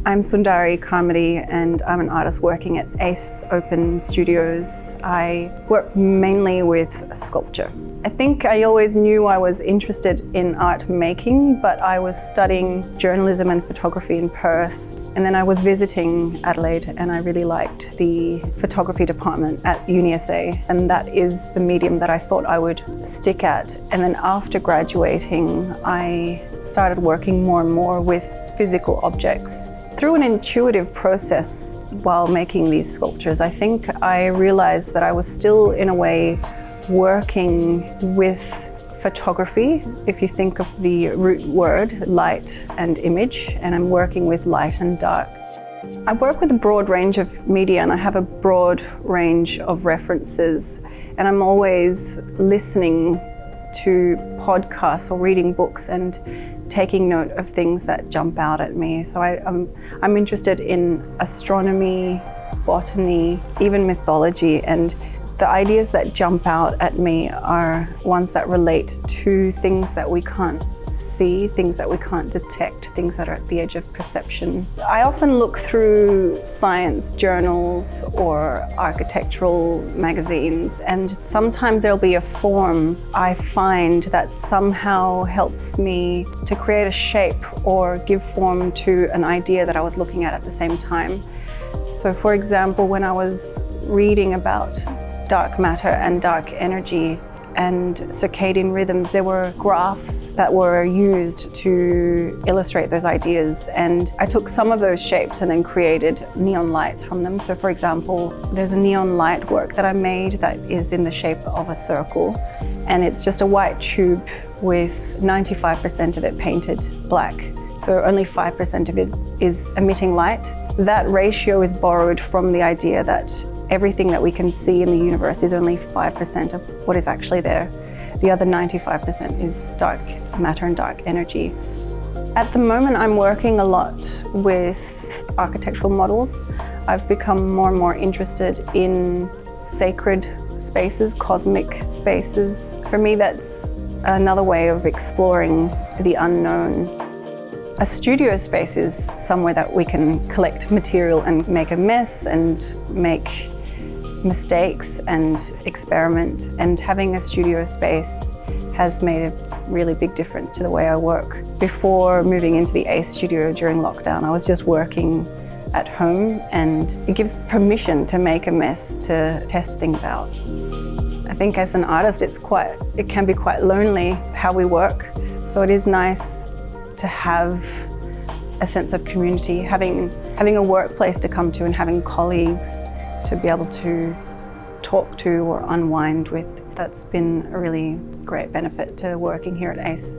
I'm Sundari Carmody and I'm an artist working at ACE Open Studios. I work mainly with sculpture. I think I always knew I was interested in art making, but I was studying journalism and photography in Perth. And then I was visiting Adelaide and I really liked the photography department at UniSA, and that is the medium that I thought I would stick at. And then after graduating, I started working more and more with physical objects. Through an intuitive process while making these sculptures, I think I realized that I was still, in a way, working with photography, if you think of the root word, light and image, and I'm working with light and dark. I work with a broad range of media and I have a broad range of references, and I'm always listening to podcasts or reading books and taking note of things that jump out at me. So I'm interested in astronomy, botany, even mythology, and the ideas that jump out at me are ones that relate to things that we can't see, things that we can't detect, things that are at the edge of perception. I often look through science journals or architectural magazines, and sometimes there'll be a form I find that somehow helps me to create a shape or give form to an idea that I was looking at the same time. So for example, when I was reading about dark matter and dark energy and circadian rhythms, there were graphs that were used to illustrate those ideas, and I took some of those shapes and then created neon lights from them. So for example, there's a neon light work that I made that is in the shape of a circle, and it's just a white tube with 95% of it painted black, so only 5% of it is emitting light. That ratio is borrowed from the idea that everything that we can see in the universe is only 5% of what is actually there. The other 95% is dark matter and dark energy. At the moment, I'm working a lot with architectural models. I've become more and more interested in sacred spaces, cosmic spaces. For me, that's another way of exploring the unknown. A studio space is somewhere that we can collect material and make a mess and make mistakes and experiment, and having a studio space has made a really big difference to the way I work. Before moving into the ACE studio during lockdown, I was just working at home, and it gives permission to make a mess, to test things out. I think as an artist it can be quite lonely how we work, so it is nice to have a sense of community, having a workplace to come to and having colleagues to be able to talk to or unwind with. That's been a really great benefit to working here at ACE.